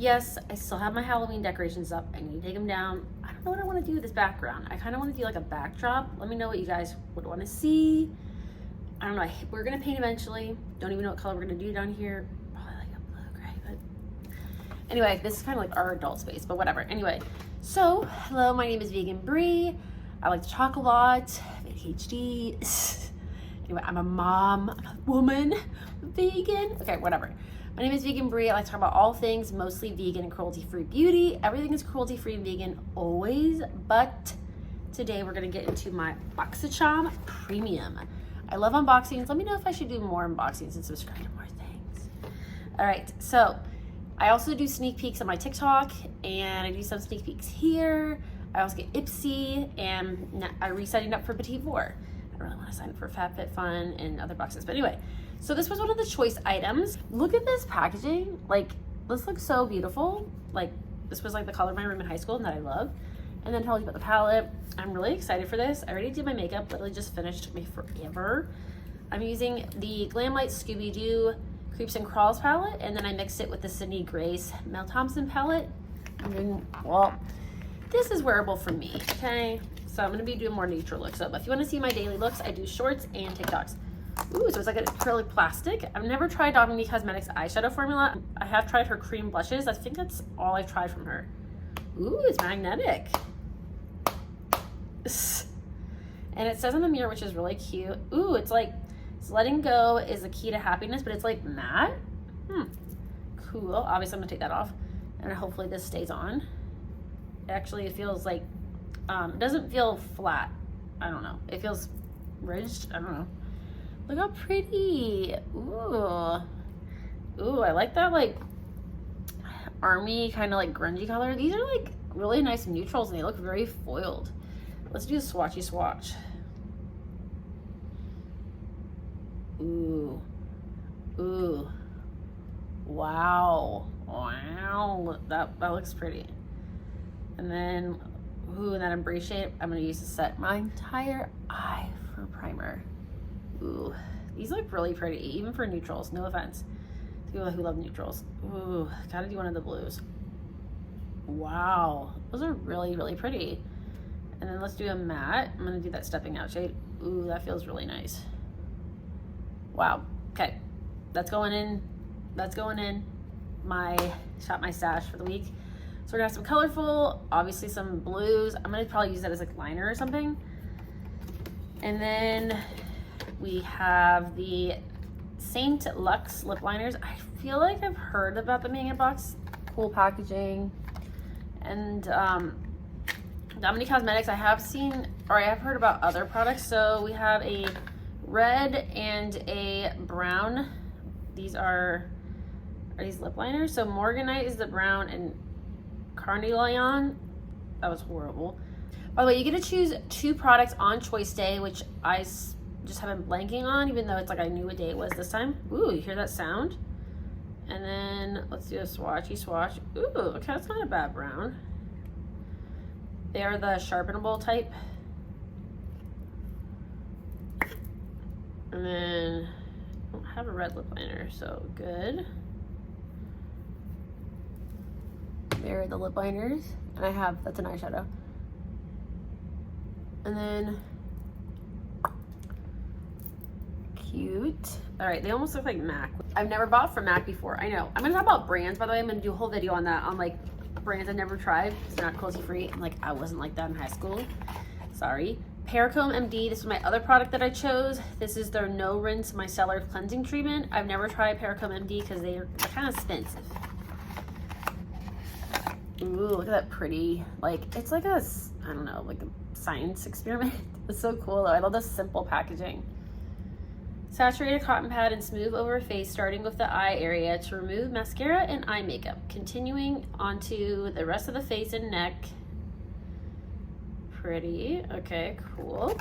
Yes, I still have my Halloween decorations up. I need to take them down. I don't know what I want to do with this background. I kind of want to do like a backdrop. Let me know what you guys would want to see. I don't know. We're going to paint eventually. Don't even know what color we're going to do down here. Probably like a blue gray, but anyway, this is kind of like our adult space, but whatever. Anyway, so hello, my name is Vegan Brie. I like to talk a lot. I have ADHD. Anyway, I'm a mom, I'm a woman, vegan. Okay, whatever. My name is Vegan Brie. I like to talk about all things, mostly vegan and cruelty-free beauty. Everything is cruelty-free and vegan always, but today we're gonna get into my Boxycharm Premium. I love unboxings. Let me know if I should do more unboxings and subscribe to more things. All right, so I also do sneak peeks on my TikTok, and I do some sneak peeks here. I also get Ipsy, and I re-signed up for Petite Four. I don't really want to sign up for FabFitFun and other boxes, but anyway. So this was one of the choice items. Look at this packaging. Like, this looks so beautiful. Like, this was like the color of my room in high school and that I love. And then tell you about the palette. I'm really excited for this. I already did my makeup, literally just finished, took me forever. I'm using the Glam Light Scooby-Doo Creeps and Crawls palette, and then I mixed it with the Sydney Grace Mel Thompson palette. I'm doing, well, this is wearable for me, okay? So I'm gonna be doing more neutral looks. So if you wanna see my daily looks, I do shorts and TikToks. Ooh, so it's like an acrylic plastic. I've never tried Dominique Cosmetics eyeshadow formula. I have tried her cream blushes. I think that's all I've tried from her. Ooh, it's magnetic. And it says on the mirror, which is really cute. Ooh, it's like, it's letting go is the key to happiness, but it's like matte. Cool. Obviously, I'm gonna take that off. And hopefully this stays on. Actually, it feels like, it doesn't feel flat. I don't know. It feels ridged. I don't know. Look how pretty. Ooh. Ooh, I like that like army kind of like grungy color. These are like really nice neutrals and they look very foiled. Let's do a swatchy swatch. Ooh. Ooh. Wow. Wow. That looks pretty. And then, ooh, that embrace shade, I'm gonna use to set my entire eye for primer. Ooh, these look really pretty, even for neutrals, no offense to people who love neutrals. Ooh, gotta do one of the blues. Wow, those are really, really pretty. And then let's do a matte. I'm gonna do that stepping out shade. Ooh, that feels really nice. Wow, okay, that's going in. That's going in my stash for the week. So we're gonna have some colorful, obviously some blues. I'm gonna probably use that as like liner or something. And then we have the Saint Luxe lip liners. I feel like I've heard about them being in a box. Cool packaging. And Dominique Cosmetics, I have seen, or I have heard about other products. So we have a red and a brown. These are these lip liners? So Morganite is the brown and Carnelian, that was horrible. By the way, you get to choose 2 products on choice day, which I just have been blanking on, even though it's like I knew what day it was this time. Ooh, you hear that sound? And then let's do a swatchy swatch. Ooh, okay, that's not a bad brown. They are the sharpenable type. And then I don't have a red lip liner, so good. There are the lip liners, and I have, that's an eyeshadow. And then, cute. All right, they almost look like MAC. I've never bought from MAC before, I know. I'm gonna talk about brands, by the way. I'm gonna do a whole video on that, on like brands I've never tried, because they're not cruelty-free, and like I wasn't like that in high school. Sorry. Pericomb MD, this is my other product that I chose. This is their no rinse micellar cleansing treatment. I've never tried Pericomb MD because they're kind of expensive. Ooh, look at that pretty, like, it's like a, I don't know, like a science experiment. It's so cool though. I love the simple packaging. Saturated cotton pad and smooth over face, starting with the eye area to remove mascara and eye makeup, continuing onto the rest of the face and neck. Pretty, okay, cool.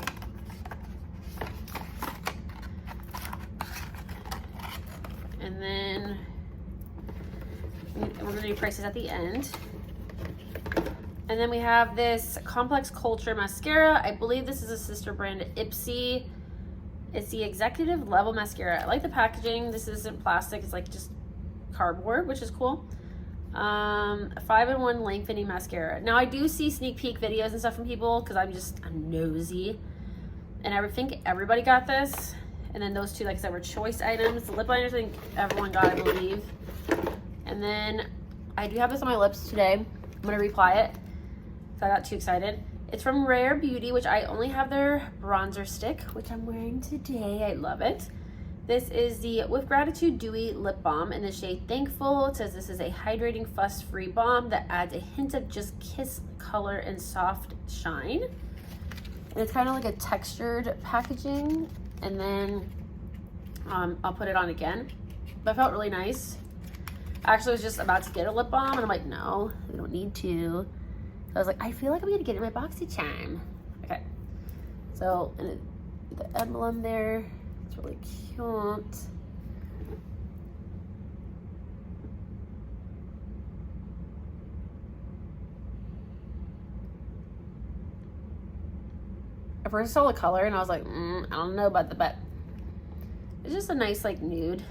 And then we're gonna do prices at the end. And then we have this Complex Culture mascara. I believe this is a sister brand to Ipsy. It's the executive level mascara. I like the packaging. This isn't plastic, it's like just cardboard, which is cool. 5-in-1 lengthening mascara. Now I do see sneak peek videos and stuff from people because I'm nosy, and I think everybody got this. And then those two, like I said, were choice items. The lip liners, I think everyone got, I believe. And then I do have this on my lips today. I'm gonna reapply it because I got too excited. It's from Rare Beauty, which I only have their bronzer stick, which I'm wearing today. I love it. This is the With Gratitude Dewy Lip Balm in the shade Thankful. It says this is a hydrating, fuss-free balm that adds a hint of just kiss color and soft shine. And it's kind of like a textured packaging. And then I'll put it on again. That felt really nice. I actually was just about to get a lip balm, and I'm like, no, I don't need to. So I was like, I feel like I'm gonna get it in my Boxycharm. Okay. So, and the emblem there, it's really cute. I first saw the color and I was like, I don't know about the, but it's just a nice like nude,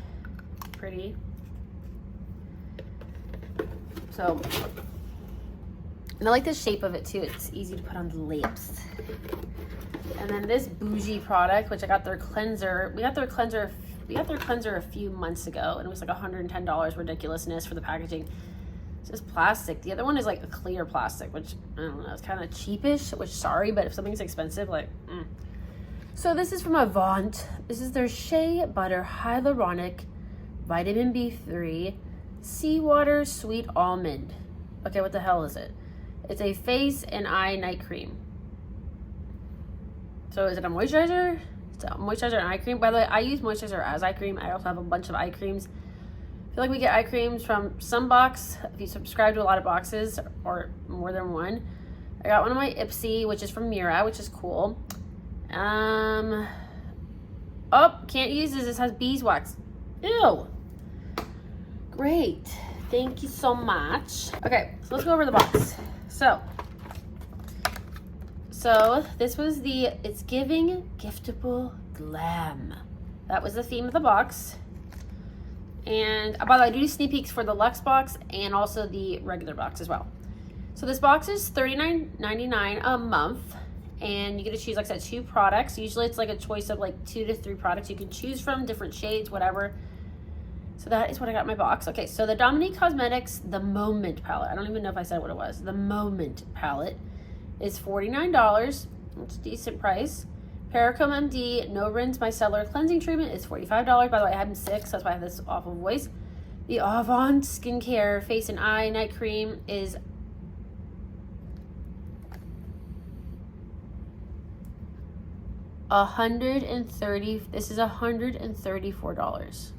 pretty. So, and I like the shape of it too. It's easy to put on the lips. And then this bougie product, which I got their cleanser. We got their cleanser a few months ago, and it was like $110 ridiculousness for the packaging. It's just plastic. The other one is like a clear plastic, which I don't know, it's kind of cheapish, which sorry, but if something's expensive, like, So this is from Avant. This is their Shea Butter Hyaluronic Vitamin B3 Seawater Sweet Almond. Okay, what the hell is it? It's a face and eye night cream. So is it a moisturizer? It's a moisturizer and eye cream. By the way, I use moisturizer as eye cream. I also have a bunch of eye creams. I feel like we get eye creams from some box. If you subscribe to a lot of boxes or more than one. I got one of my Ipsy, which is from Mira, which is cool. Oh, can't use this. This has beeswax. Ew. Great. Thank you so much. Okay, so let's go over the box. So this was the It's Giving Giftable Glam. That was the theme of the box. And by the way, I do sneak peeks for the Luxe box and also the regular box as well. So this box is $39.99 a month, and you get to choose, like I said, 2 products. Usually it's like a choice of like 2 to 3 products you can choose from, different shades, whatever. So that is what I got in my box. Okay, so the Dominique Cosmetics The Moment palette. I don't even know if I said what it was. The Moment palette is $49. It's a decent price. Paracomb MD No Rinse Micellar Cleansing Treatment is $45. By the way, I had 6, so that's why I have this awful voice. The Avant Skincare Face and Eye Night Cream is $134.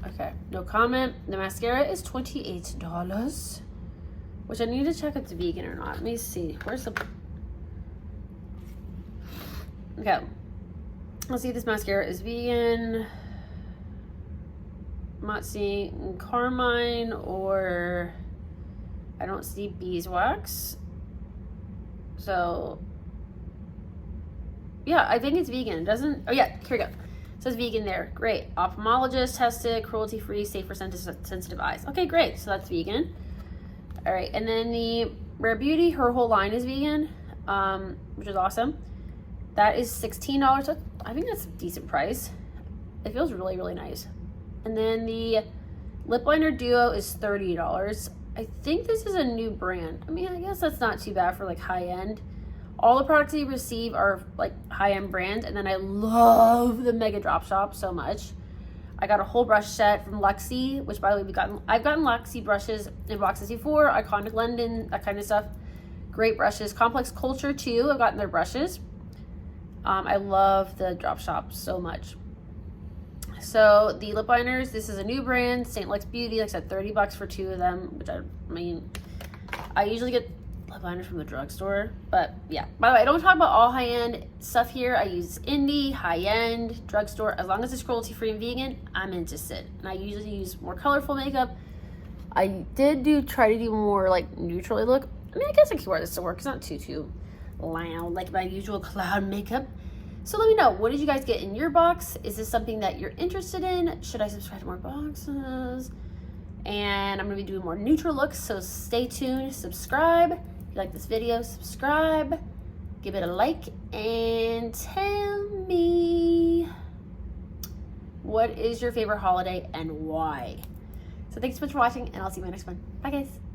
Okay, no comment. The mascara is $28, which I need to check if it's vegan or not. Let me see. Where's the... Okay. Let's see if this mascara is vegan. I'm not seeing carmine, or I don't see beeswax. So, yeah, I think it's vegan. It doesn't... Oh, yeah, here we go. It says vegan there. Great. Ophthalmologist tested, cruelty-free, safe for sensitive eyes. Okay, great. So that's vegan. All right, and then the Rare Beauty, her whole line is vegan, which is awesome. That is $16. I think that's a decent price. It feels really, really nice. And then the Lip Liner Duo is $30. I think this is a new brand. I mean, I guess that's not too bad for like high-end. All the products you receive are like high-end brands, and then I love the Mega Drop Shop so much. I got a whole brush set from Luxie, which by the way, I've gotten Luxie brushes in boxes before, Iconic London, that kind of stuff. Great brushes. Complex Culture too, I've gotten their brushes. I love the Drop Shop so much. So the lip liners, this is a new brand, St. Luxe Beauty, like I said, $30 for 2 of them, which I mean, I usually get lip liners from the drugstore, but yeah. By the way, I don't talk about all high-end stuff here. I use indie, high-end, drugstore. As long as it's cruelty-free and vegan, I'm interested. And I usually use more colorful makeup. I did try to do more like neutrally look. I mean, I guess I can wear this to work. It's not too loud like my usual cloud makeup. So let me know, what did you guys get in your box? Is this something that you're interested in? Should I subscribe to more boxes? And I'm gonna be doing more neutral looks, so stay tuned, subscribe. If you like this video, subscribe, give it a like, and tell me what is your favorite holiday and why. So thanks so much for watching, and I'll see you in my next one. Bye guys.